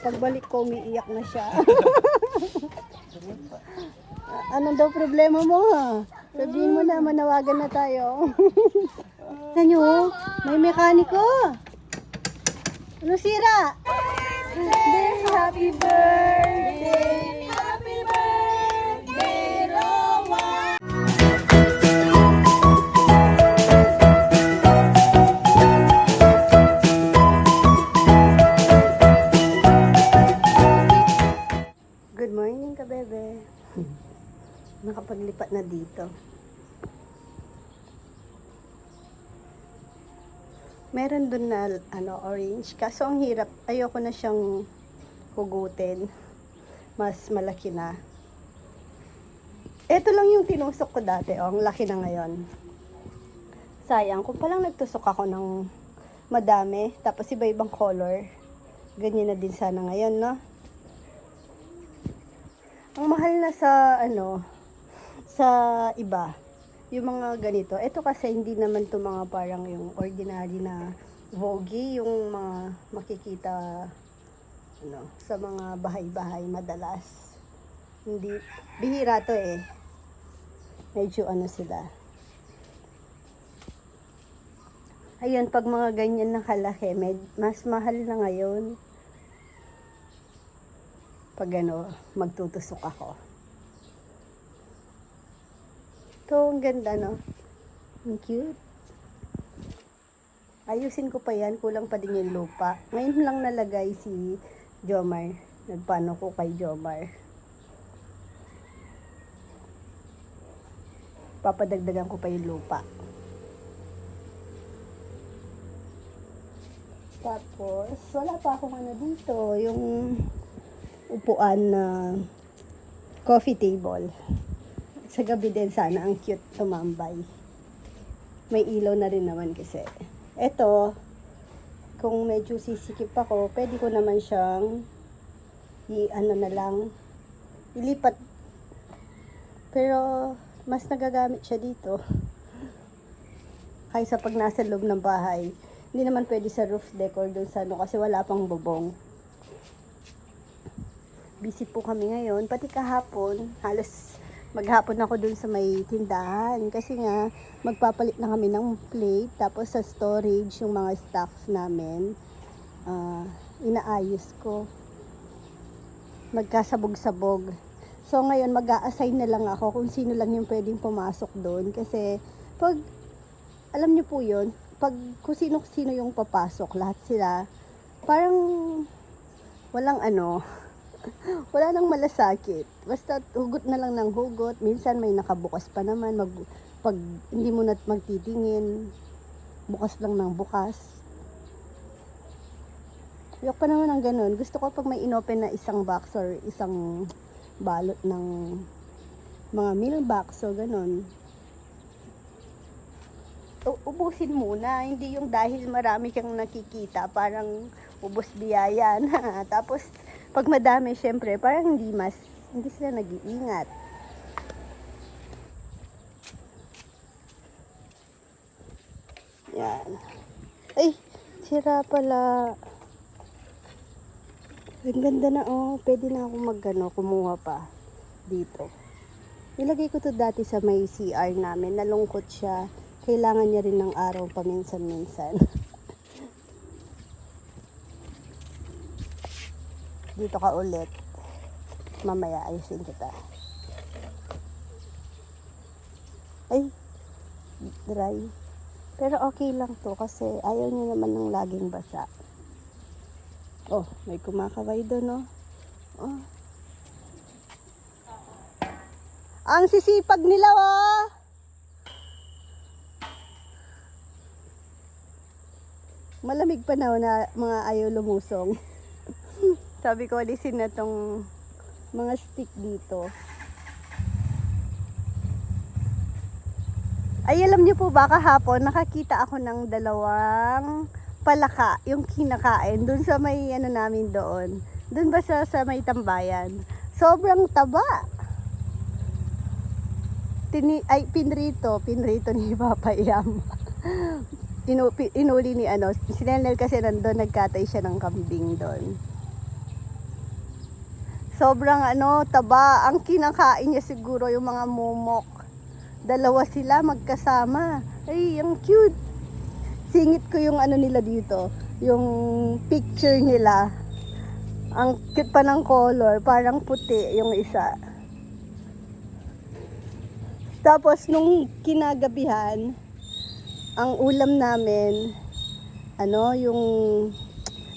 Pagbalik ko, umiiyak na siya. Anong daw problema mo ha? Sabihin mo na, manawagan na tayo. Tanyo, may mekaniko. Ano sira? Happy birthday! Happy birthday, Rowan! Good morning ka, bebe. Nakapaglipat na dito. Meron dun na orange. Kaso ang hirap. Ayoko na siyang hugutin. Mas malaki na. Ito lang yung tinusok ko dati. Ang laki na ngayon. Sayang. Kung palang nagtusok ako ng madami. Tapos iba-ibang color. Ganyan na din sana ngayon, no? Ang mahal na sa sa iba, yung mga ganito. Ito kasi hindi naman to mga parang yung ordinary na vogue, yung mga makikita sa mga bahay-bahay madalas. Hindi, bihira to eh. Medyo sila. Ayun, pag mga ganyan na kalaki, mas mahal na ngayon. Pag magtutusok ako. Ito, ang ganda, no? Ang cute. Ayusin ko pa yan. Kulang pa din yung lupa. Ngayon lang nalagay si Jomar. Nagpano ko kay Jomar. Papadagdagan ko pa yung lupa. Tapos, wala pa akong dito. Yung upuan na coffee table. Sa gabi din sana ang cute tumambay. May ilaw na rin naman kasi. Ito, kung medyo sisikip ako, pwede ko naman siyang ilipat. Pero mas nagagamit siya dito. Kaysa pag nasa loob ng bahay. Hindi naman pwede sa roof deck or dun sa kasi wala pang bubong. Busy po kami ngayon, pati kahapon, halos maghapon ako dun sa may tindahan. Kasi nga, magpapalit na kami ng plate, tapos sa storage, yung mga stocks namin, inaayos ko. Magkasabog-sabog. So ngayon, mag-a-assign na lang ako kung sino lang yung pwedeng pumasok doon. Kasi, alam niyo po yun, kung sino-sino yung papasok, lahat sila, parang walang wala nang malasakit. Basta hugot na lang ng hugot. Minsan may nakabukas pa naman. Pag hindi mo na magtitingin, bukas lang ng bukas. Yok pa naman ang ganun. Gusto ko pag may inopen na isang box or isang balot ng mga meal box o ganun. Ubusin muna. Hindi yung dahil marami kang nakikita, parang ubos biyaya na. Tapos, pag madami, syempre, parang hindi sila nag-iingat. Yan. Ay, sira pala. Ang ganda na, pwede na ako kumuha pa dito. Nilagay ko to dati sa may CR namin. Nalungkot siya. Kailangan niya rin ng araw paminsan-minsan. Dito ka ulit. Mamaya ayusin kita. Ay, dry. Pero okay lang to kasi ayaw niya naman ng laging basa. Oh, may kumakaway doon, oh. Ang sisipag nila, oh. Malamig pa na mga ayaw lumusong. Sabi ko, alisin na tong mga stick dito. Ay, alam niyo po ba, kahapon, nakakita ako ng dalawang palaka, yung kinakain, dun sa may namin doon. Dun ba sa may tambayan? Sobrang taba. Pinrito ni Papa Yam. Inuli ni Sinenel kasi nandun, nagkatay siya ng kambing doon. Sobrang taba. Ang kinakain niya siguro yung mga momok. Dalawa sila magkasama. Ay, ang cute. Singit ko yung nila dito. Yung picture nila. Ang cute pa ng color. Parang puti yung isa. Tapos nung kinagabihan, ang ulam namin, yung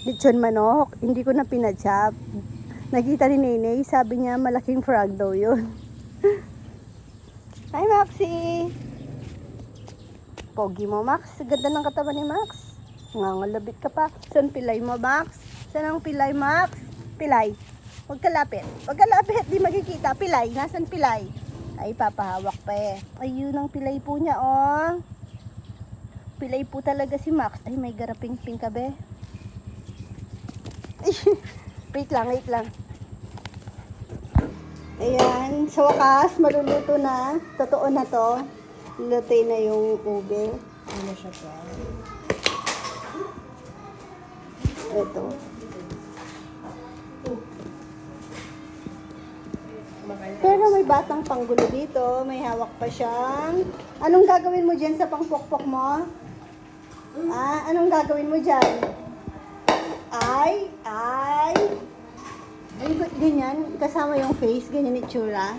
lechon manok, hindi ko na pinachop. Nakita ni Nene, sabi niya malaking frog daw yun. Hi Maxie! Pogi mo Max, ganda ng katawan ni Max. Ngangalabit ka pa. Saan pilay mo Max? Saan ang pilay Max? Pilay. Huwag kalapit. Huwag kalapit, di magkikita. Pilay, nasan pilay? Ay, papahawak pa eh. Ayun ang pilay po niya, oh. Pilay po talaga si Max. Ay, may garaping-ping ka, be. Wait lang, wait lang. Ayan, sa wakas, maluluto na. Totoo na to. Lutuin na yung ube. Ano siya pa? Ito. Pero may batang panggulo dito. May hawak pa siyang... Anong gagawin mo dyan sa pangpokpok mo? Anong gagawin mo dyan? Ay, ganyan. Kasama yung face. Ganyan itsura.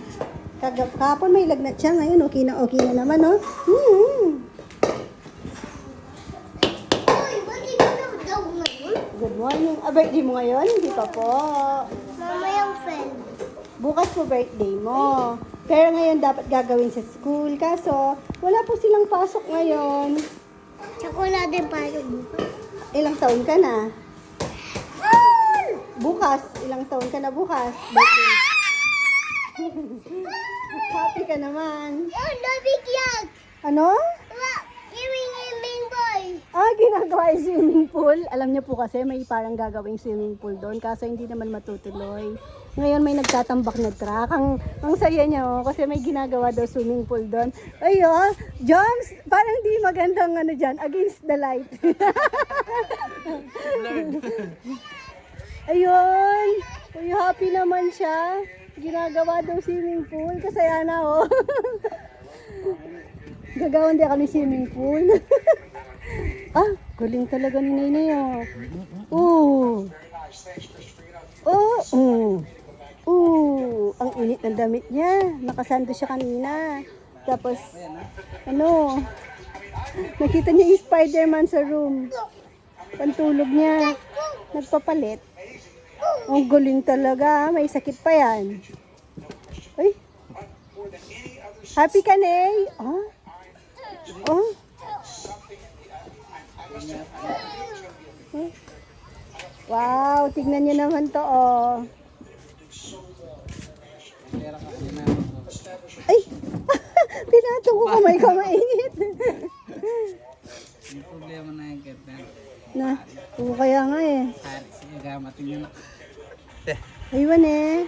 Kahapon may lagnat siya. Ngayon, okay na naman, oh. Good morning. Birthday mo ngayon? Hindi pa po. Mama yung friend. Bukas po birthday mo. Pero ngayon dapat gagawin sa school. Kaso, wala po silang pasok ngayon. Tsaka wala din pa yung bukas. Ilang taon ka na? Bukas. Ilang taon ka na bukas? Birthday. Happy ka naman. Oh, nabigyan! Ano? Giving boy! Ginagawa yung swimming pool. Alam niyo po kasi may parang gagawing swimming pool doon. Kaso hindi naman matutuloy. Ngayon may nagtatambak na truck. Ang saya niya kasi may ginagawa daw swimming pool doon. Ayun, Joms, parang di magandang dyan, against the light. Ayun, uy, happy naman siya. Ginagawa daw swimming pool. Kasaya na, oh. Gagawan din kami swimming pool. Galing talaga ni Nene, oh. Ang init ng damit niya. Nakasando siya kanina. Tapos, nakita niya yung Spider-Man sa room. Pantulog niya. Nagpapalit. Ang galing talaga. May sakit pa yan. Ay. Happy ka, Ney? Wow, tignan niyo naman to, oh. Ay! Pinato ko kamay ka mainit. May problema na yung ganda. Kaya nga eh. Sige, gamatin nyo na. Ayun eh.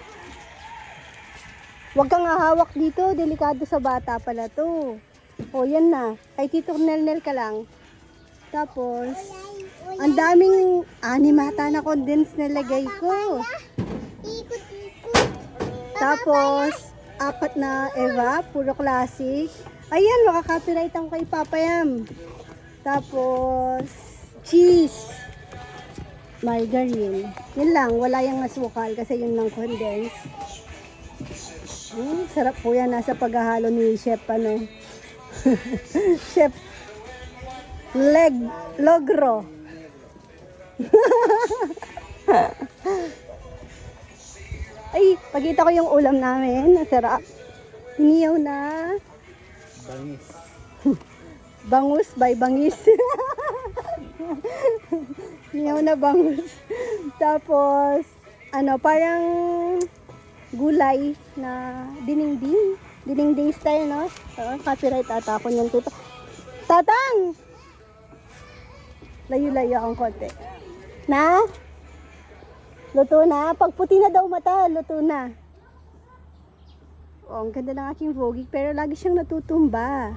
Huwag kang hahawak dito, delikado sa bata pala to. O, yan na. Kay Tito Nel ka lang. Tapos, ang daming animata na condense na lagay ko. Ikot-ikot. Tapos, 4 na Eva, puro classic. Ayan, makaka-copyright ako kay Papa Yam. Tapos, cheese. Margarine. Yun lang, wala yung asukal kasi yun ng condense. Sarap po yan, nasa paghahalo ni Chef, Chef Logro. Ay, pakita ko yung ulam namin. Sarap. Iniyaw na. Bangis. Bangus by bangis. Iniyaw na bangus. Tapos, parang gulay na dinding. Dinding style, no? Copyright ata ako niyan, tito. Tatang! Layo-layo akong konti. Na? Luto na. Pag puti na daw mata, luto na. Ang ganda ng aking vogig, pero lagi siyang natutumba.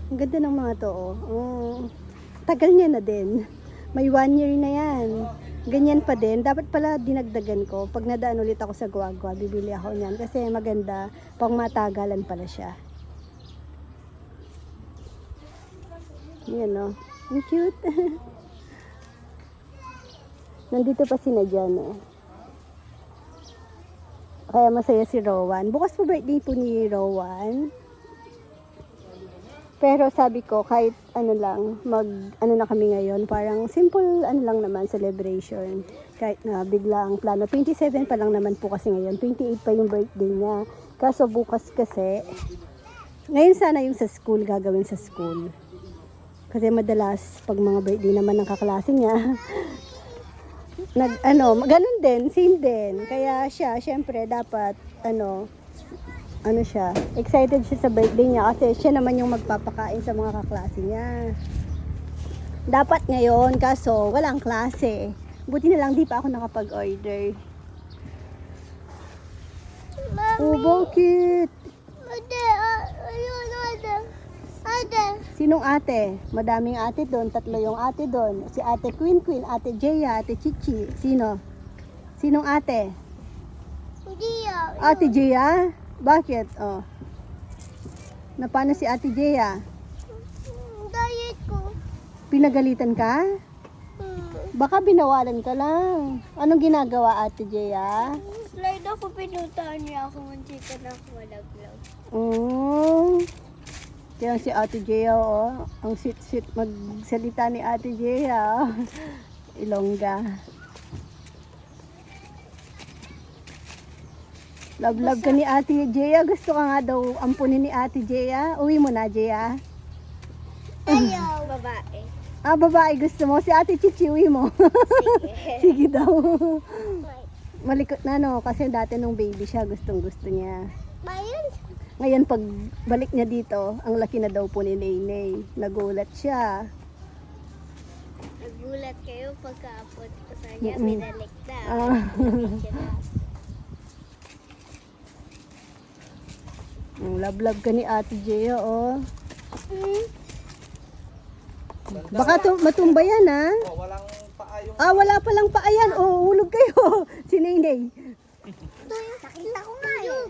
Ang ganda ng mga to, Tagal niya na din. May 1 year na yan. ganyan pa din. Dapat pala dinagdagan ko. Pag nadaan ulit ako sa Guagua, bibili ako niyan. Kasi maganda, pang matagalan pala siya. Yan o. Ang cute. Nandito pa si Nadyan eh. Kaya masaya si Rowan. Bukas po birthday po ni Rowan. Pero sabi ko, kahit ano lang, ano na kami ngayon, parang simple ano lang naman, celebration. Kahit na bigla ang plano. 27 pa lang naman po kasi ngayon. 28 pa yung birthday niya. Kaso bukas kasi, ngayon sana yung sa school, gagawin sa school. Kasi madalas, pag mga birthday naman ng kaklase niya, ganun din, same din. Kaya siya, syempre, dapat, siya, excited siya sa birthday niya kasi siya naman yung magpapakain sa mga kaklase niya. Dapat ngayon, kaso walang klase. Buti na lang di pa ako nakapag-order. Oh, Mami. bakit? Ate, ayun, ate. Ate. Sinong ate? Madaming ate doon, 3 yung ate doon. Si ate Queen, ate Jeya, ate Chichi. Sino? Sinong ate? Hindi yan. Ate Jeya? Bakit? Oh. Napano si ate Jeya? Diet ko. Pinagalitan ka? Baka binawalan ka lang. Anong ginagawa ate Jeya? Slide ako, pinutaan niya ako ng chika na ako malaglag. Oh. Kaya si ate Jeya, oh. Ang sweet-sweet magsalita ni ate Jeya. Ilongga. Love ka ni ate Jeya. Gusto ka nga daw ampunin ni ate Jeya. Uwi mo na, Jeya. Ayaw. Babae. Ah, babae gusto mo. Si ate Chichi, uwi mo. Sige daw. Malikot na no, kasi dati nung baby siya, gustong gusto niya. Mayroon. Ngayon pag balik niya dito, ang laki na daw po ni Naynay. Nagulat siya. Nagulat kayo pagkaapot ko sa niya, Mm-mm. binalik na. Ah. Love ka ni ate Jeya, oh. Baka matumba yan, ha? Oh, walang paa yung... Ah, wala palang paa yan. Oh, hulog kayo. Si Naynay. Nakita ko nga eh.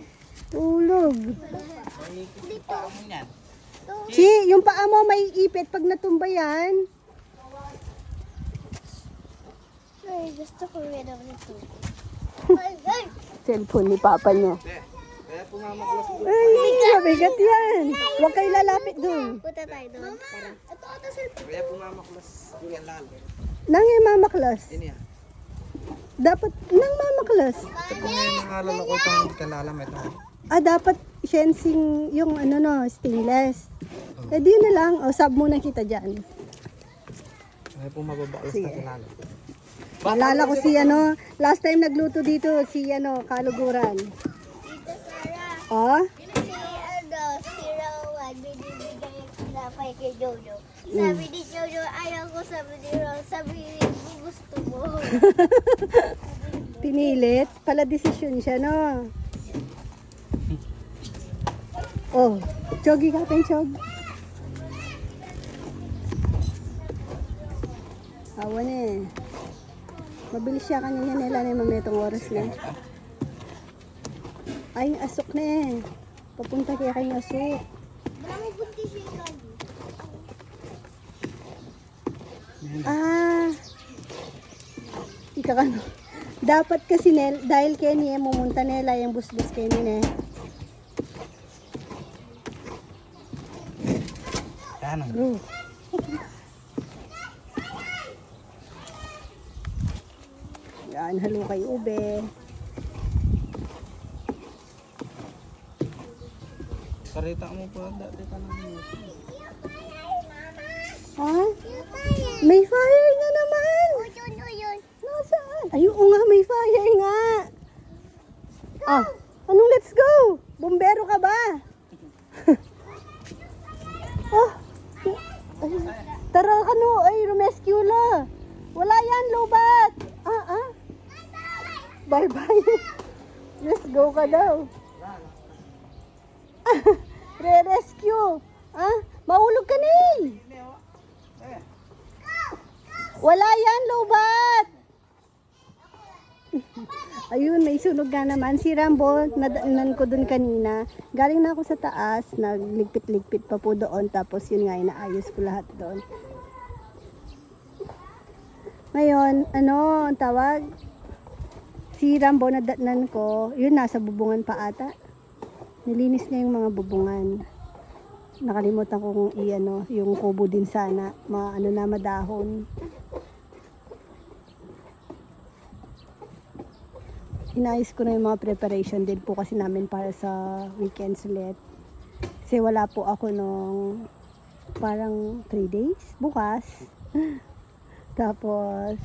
Tulog. May paa mo yan. Si, yung paa mo may ipit pag natumba yan. Ay, gusto ko rin ako nito. Ay, ay. Cellphone ni papa niya. Kaya pumamaklas ko. Ay, mabigat yan. Huwag kayo lalapit dun. Punta tayo doon. Tara. Ito cellphone. Kaya pumamaklas ko yan lalo. Nang mamaklas. Ini yan. Dapat nang mamaklas. Ito po ngayon nangalala ko itong kalalam ito. Ah, dapat shensing yung stainless. Eh di na lang. O, sub muna kita dyan. Kaya po mababaklas Sige. na kalalam. Alala ko si last time nagluto dito, si Kaluguran. Dito, Sarah. Oh? Si Rowan, binibigay ang tinapay kay Jojo. Sabi ni Jojo, ayaw ko, sabi ni Rowan, sabi ni gusto mo. Pinilit. Pala desisyon siya, no? Oh, chogi ka pa chog. Awa na eh. Mabilis siya kanina nila na yung itong oras na. Ay, asok na eh. Papunta kaya kayong asok. Maraming buntis yung lagi. Ah. Ika ka no. Dapat kasi dahil kay niya mumunta nila yung busbus kay niya. Ano? Bro. Yan, halo kay ube. Karita mo po dati ka naman. Ha? May fire na naman! Yun. Nasaan? Ayun nga, may fire nga! Ah, anong let's go? Bumbero ka ba? Oh, ay, tara ka no, ay rescue la. Wala yan, lobat. Bye-bye. Let's go ka daw. Re-rescue. Mahulog ka na eh. Wala yan, lobat. Ayun, may sunog nga naman. Si Rambo, nadaanan ko dun kanina. Galing na ako sa taas, nagligpit-ligpit pa po doon. Tapos yun nga, inaayos ko lahat doon. Ngayon, ano, ang tawag? Si Rambo, nadaanan ko. Yun, nasa bubungan pa ata. Nilinis na yung mga bubungan. Nakalimutan ko kung i-ano, yung kubo din sana. Ano na, madahon. Inayos ko na yung mga preparation din po kasi namin para sa weekends ulit. Kasi wala po ako nung parang 3 days, bukas. Tapos,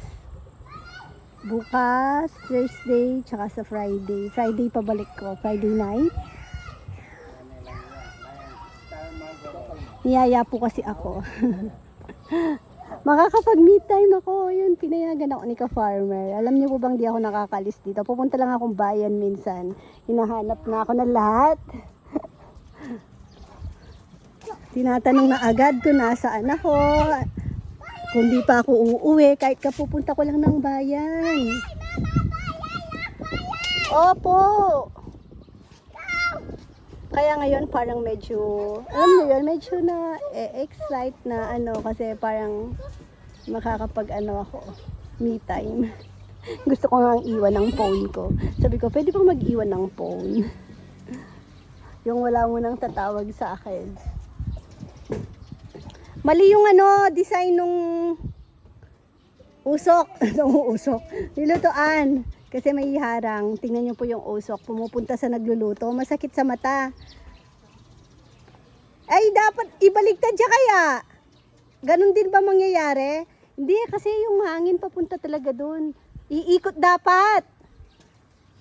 bukas, Thursday, tsaka sa Friday. Friday pabalik ko, Friday night. Niyaya po kasi ako. Makakapag-meet time ako. Yun, pinayagan ako ni ka-farmer. Alam niyo po bang di ako nakakalis dito? Pupunta lang akong bayan minsan. Hinahanap na ako ng lahat. Tinatanong na agad kung nasaan ako. Kung di pa ako uuwi, kahit kapupunta ko lang ng bayan. Opo! Kaya ngayon parang medyo, alam niyo yun, medyo na excite na ano kasi parang makakapag ano ako, me time. Gusto ko nga iwan ng phone ko. Sabi ko, pwede bang mag-iwan ng phone? Yung wala mo nang tatawag sa akin. Mali yung ano, design nung usok. usok. Nilutoan. Kasi may harang. Tingnan nyo po yung usok. Pumupunta sa nagluluto. Masakit sa mata. Ay, dapat ibaligtad siya kaya. Ganon din ba mangyayari? Hindi, kasi yung hangin papunta talaga dun. Iikot dapat.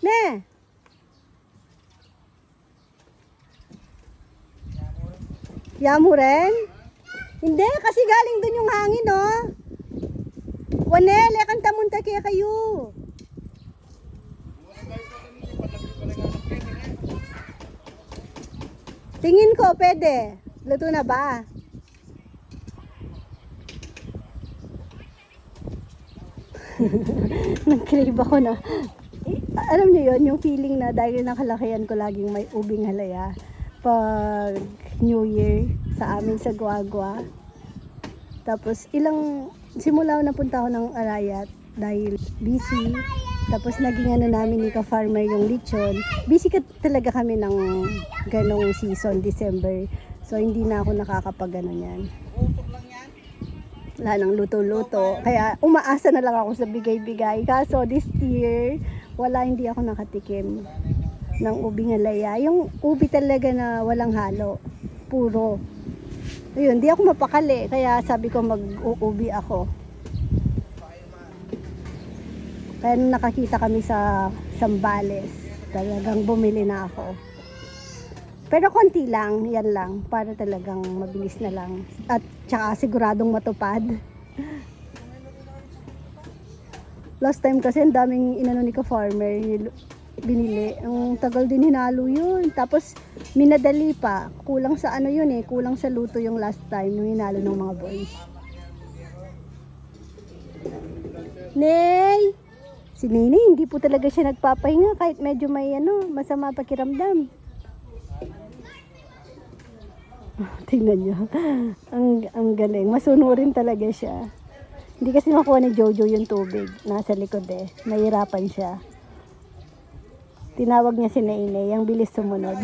Ne? Yamo rin? Hindi, kasi galing dun yung hangin, oh. Wanel, kanta munta kaya kayo. Tingin ko, pwede. Luto na ba? Nag-crave ako na. Alam niyo yon yung feeling na dahil nakalakihan ko laging may ubing halaya. Pag New Year sa amin sa Guagua. Tapos simula na punta ako ng Arayat dahil busy. Tapos naging ano namin ni ka-farmer yung lechon. Busy talaga kami ng ganong season, December. So hindi na ako nakakapag-ano yan. Wala nang luto-luto. Kaya umaasa na lang ako sa bigay-bigay. Kaso this year, hindi ako nakatikim ng ubing halaya. Yung ubi talaga na walang halo. Puro. Ayun, di ako mapakali. Kaya sabi ko mag-uubi ako. Kaya nung nakakita kami sa Zambales, talagang bumili na ako. Pero konti lang, yan lang, para talagang mabilis na lang. At tsaka siguradong matupad. Last time kasi ang daming inano ni ka-farmer, binili. Ang tagal din hinalo yun. Tapos minadali pa. Kulang sa ano yun eh, kulang sa luto yung last time yung hinalo ng mga boys. Nay! Si Nini, hindi po talaga siya nagpapahinga kahit medyo may masama pakiramdam. Tingnan niyo. Ang galing. Masunurin talaga siya. Hindi kasi makuha ni Jojo yung tubig. Nasa likod eh. Nahirapan siya. Tinawag niya si Nene. Yung bilis sumunod.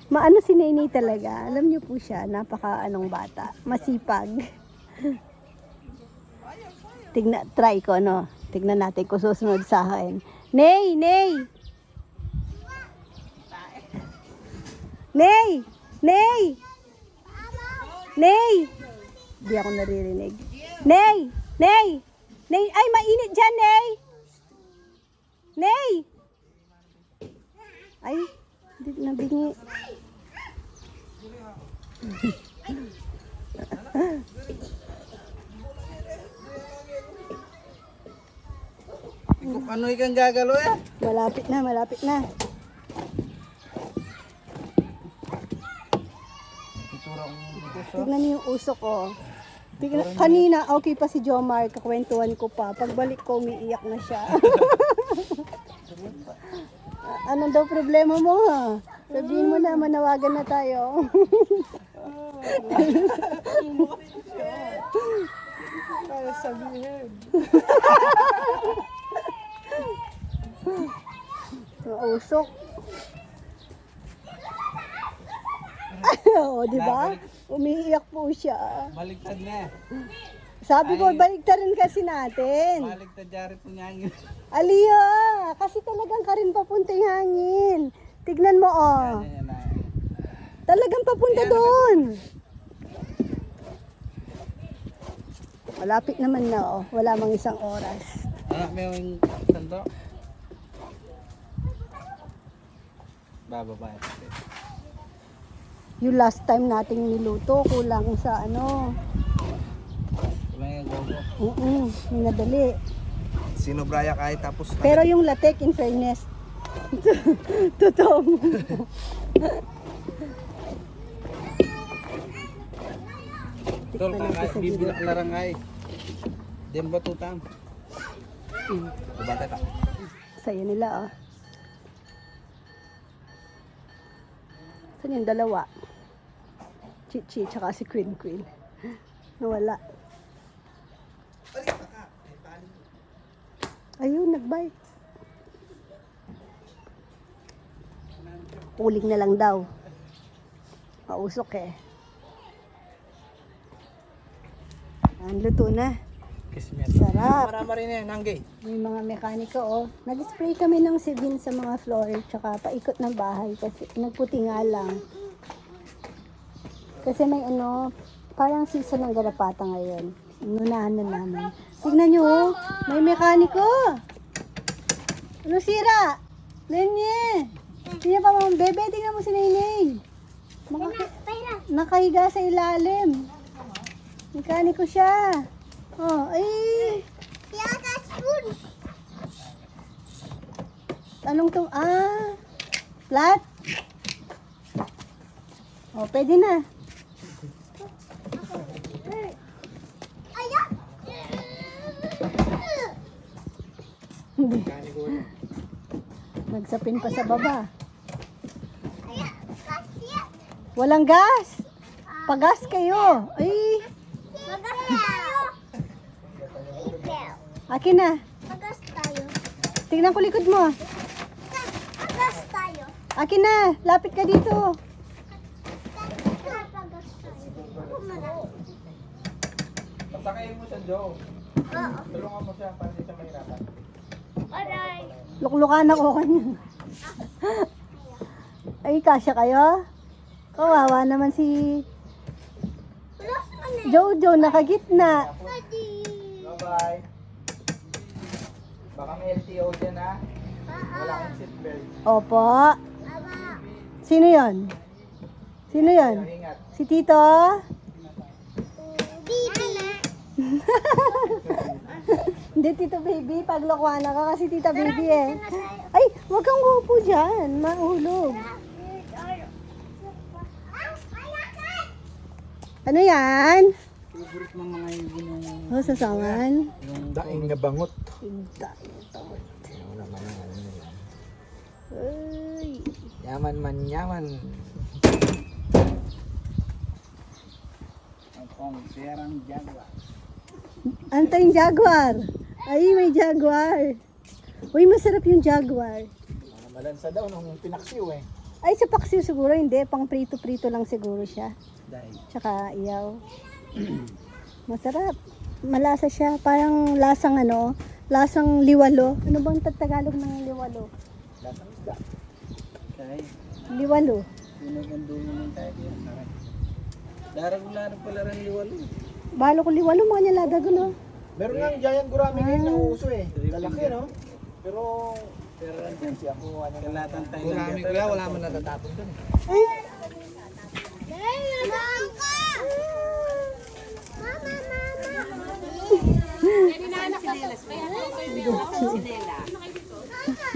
Maano si Nene talaga. Alam niyo po siya. Napaka-anong bata. Masipag. Try ko, no? Tignan natin kung susunod sa akin. Nay! Nay! Nay! Nay! Nay! Di ako naririnig. Nay! Nay! Nay! Ay, mainit dyan, Nay! Nay! Ay, di nabingi. Ano ikang gagalo eh? Malapit na, malapit na. Tignan niyo yung usok ko. Kanina, okay pa si Jomar, kakwentuhan ko pa. Pagbalik ko, umiiyak na siya. Anong daw problema mo ha? Sabihin mo na, manawagan na tayo. Kaya sabihin. Usok. Oo, di ba? Umiiyak po siya. Baligtad na. Sabi ko, baliktarin kasi natin. Baligtad jari po niya ang Aliya, kasi talagang ka rin papunta yung hangin. Tignan mo, oh. yan na. Talagang papunta doon. Malapit naman na, oh. Wala mang isang oras. May yung sando. Bababa. Yung last time nating niluto, kulang sa ano. May gogo. Yung nadali. Sinobraya kahit tapos. Pero yung latek, in fairness, totoo. Tol, kakay, bibilak larangay. Dem ba tutang? Bata ta. Saya nila, oh. Saan yung dalawa? Chichi, tsaka si Queen Queen. Nawala. Ayun, nagbay. Uling na lang daw. Mausok eh. Ang luto na. Sarap. Marama rin yan, nanggay. May mga mekaniko, oh. Nag-spray kami ng Sivin sa mga floor, tsaka paikot ng bahay kasi nagputi nga lang. Kasi may ano, parang season ng garapata ngayon. Inunahan na namin. Tignan nyo, oh. May mekaniko. Ano sira? Lenye. Tingnan pa mga bebe, tingnan mo si Nainay. Nakahiga sa ilalim. Mekaniko siya. Oh, ay. Anong to? Ah, flat. Oh, pwede na. Hindi. Nagsapin pa sa baba. Walang gas. Pagas kayo. Ay, akin na. Pagas tayo. Tingnan ko likod mo. Pagas tayo. Akin na. Lapit ka dito. Pagas tayo. Pasakayin mo siya, Joe. Oo. Tulungan mo siya para di siya mahirapan. Aray. Luklukan ako kanya. Ay, kasya kayo? Kawawa naman si Jojo, nakagitna. Bye-bye. Baka may LTO dyan ha. Wala kang seatbelt. Opo. Sino yon? Sino yon? Ingat. Si Tito? Bibi. Hindi, Tito Baby. Paglokwana ka kasi Tita Baby eh. Ay, wag kang upo dyan. Mahulog. Ano yan? Favorite ng mga yung Oh, sasawan. daing na bangot. Ay. Yaman man yaman. Ang perang jaguar. Antay Jaguar. Ay, may Jaguar. Uy, masarap yung Jaguar. Mga malansa daw nung pinaksiw eh. Ay, sa paksiw siguro hindi. Pang prito-prito lang siguro siya. Dahil. Tsaka iyaw. Masarap. Malasa siya. Parang lasang ano, lasang liwalo. Ano bang Tagalog ng liwalo? Lasang isda. Kaya, Liwalo. pinagandungan ng tayo diyan. Darag-larag pala rin liwalo. Balo ko liwalo, mga nyalada ko, no? Meron nga giant gurami ngayon na uso eh. Lalaki no? Pero Pero si ako ano na kalatan tayo ng gurami kuya, wala man natatapon dun. Ay, Mama.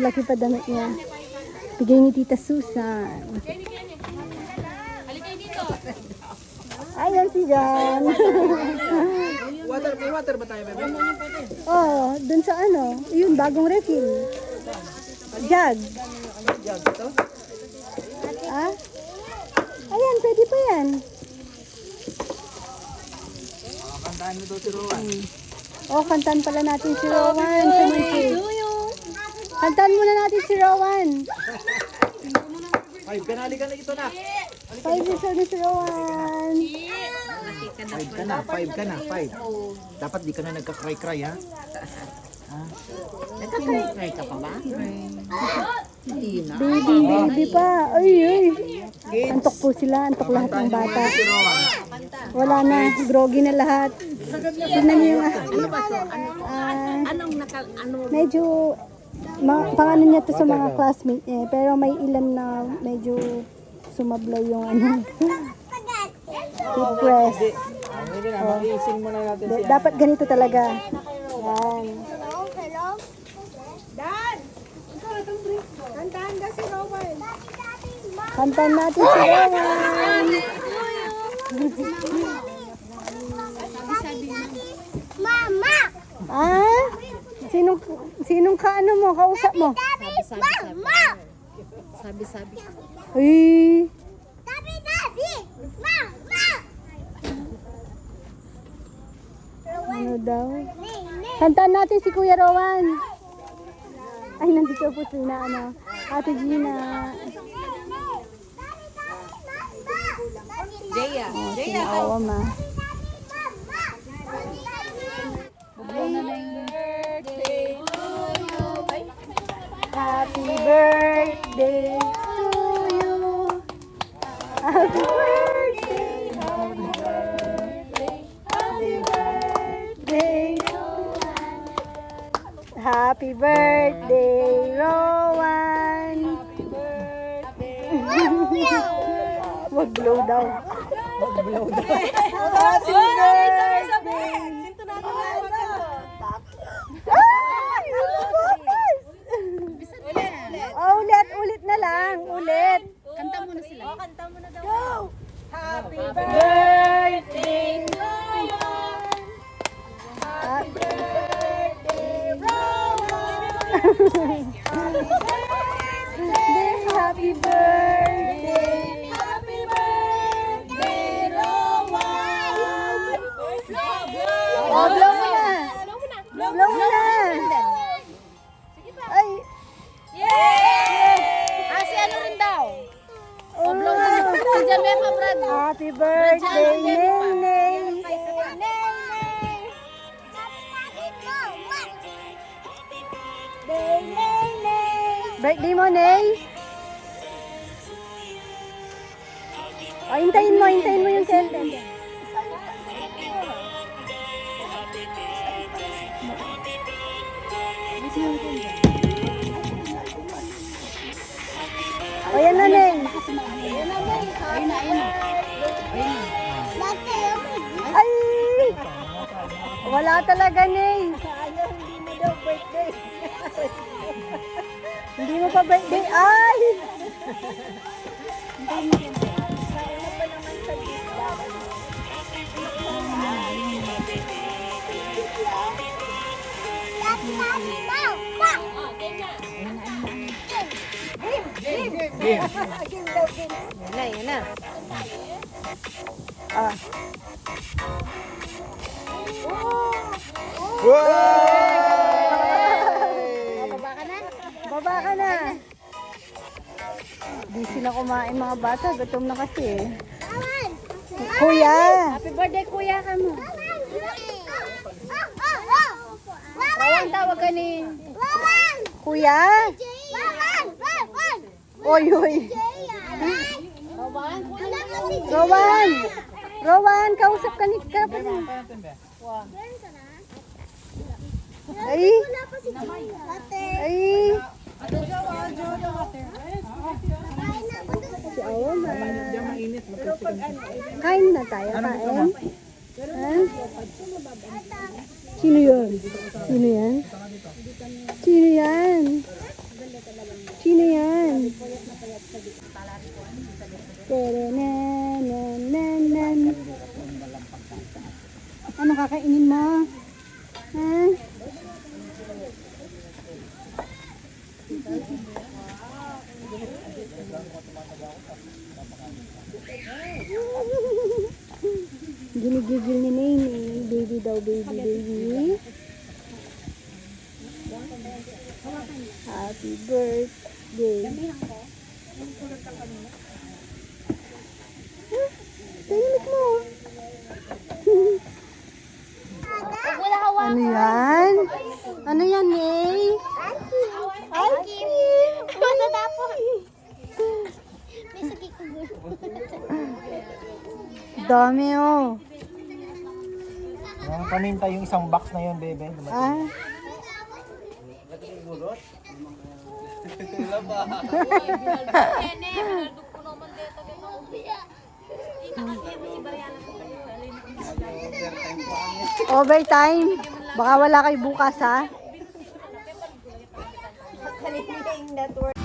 laki pa damit niya. Bigay ni Tita Susan. Ayan si Jan. Water, may water ba tayo, bebe? Oh, dun sa ano, yun, bagong refill. Jag. Ah? Ayan, pwede pa yan. Kantahan mo daw si Rowan. Oh, kantan pala natin si Rowan. Kantan muna natin si Rowan. Ay, kanali ka na ito na. 5 years old na si Rowan. 5 ka na, 5 ka na, 5. Dapat di ka na nagka-cry-cry, ha? Nagka-cry-cry ka pa ba? Hindi na. Baby pa. Ay, ay. Antok po sila. Antok lahat ng bata. Si Rowan. Wala na. Groggy na lahat. Tignan niyo yung medyo pangalan niya to sa mga classmate eh. Pero may ilan na medyo sumablay yung depress. Hindi na, mag-iising muna natin siya. Dapat ganito talaga. Yan. Hello? Kantan natin si Rowan. Mama! Ah? Sinong kaano mo? Kausap mo? Mama! Uy. Daddy! Mama! Ano daw? Kantaan natin si Kuya Rowan. Ay, nandito po sila, ano, Ate Gina. Jaya! Jaya! Oo, ma. Happy birthday to you. Happy birthday. Happy birthday. Happy birthday. Happy birthday, Rowan. Happy birthday. Wag blow daw. Happy birthday. Oh, ulit na lang. Ulit. Kanta muna sila. Oh, kanta muna daw. Go! Happy birthday to you. Happy birthday, Rowan. Happy birthday. Happy birthday, Rowan. Oh, blow mo na. Blow mo na. Ay. Ah, si ano rin daw? Oh, blow na. Si Jalmepa, Brad. Happy birthday, Nene. Birthday mo, Ney. O, hintayin mo yung cellphone. O, yan na, Ney. Ay! Wala talaga, Ney. Hindi mo pa birthday. Ay! Yan na. Ah. Baba ka na. Di sila kumain mga bata. Gutom na kasi eh. Kuya! Happy birthday, kuya ka mo. Rowan, tawag ka ni... Kuya! Oy, oy. Rowan! Rowan, kausap ka ni Kapag. Ay! Ay! Si Awa ma. Kain na tayo, kain. Ha? Sino yun? Sino yan? Sino yan? Sino yan? Terenen. Ano kakainin mo? Ha? Ginigigil ni Nene. Baby daw, baby, baby. Happy birthday. Tahimik mo. Ano yan? Ano yan, Ney? Aki! Basta tapos. May sakit ko gulo. Dami, oh. Paninta yung isang box na yun, bebe. Ah. Overtime. Baka wala kayo bukas, ha? Kanina yung network.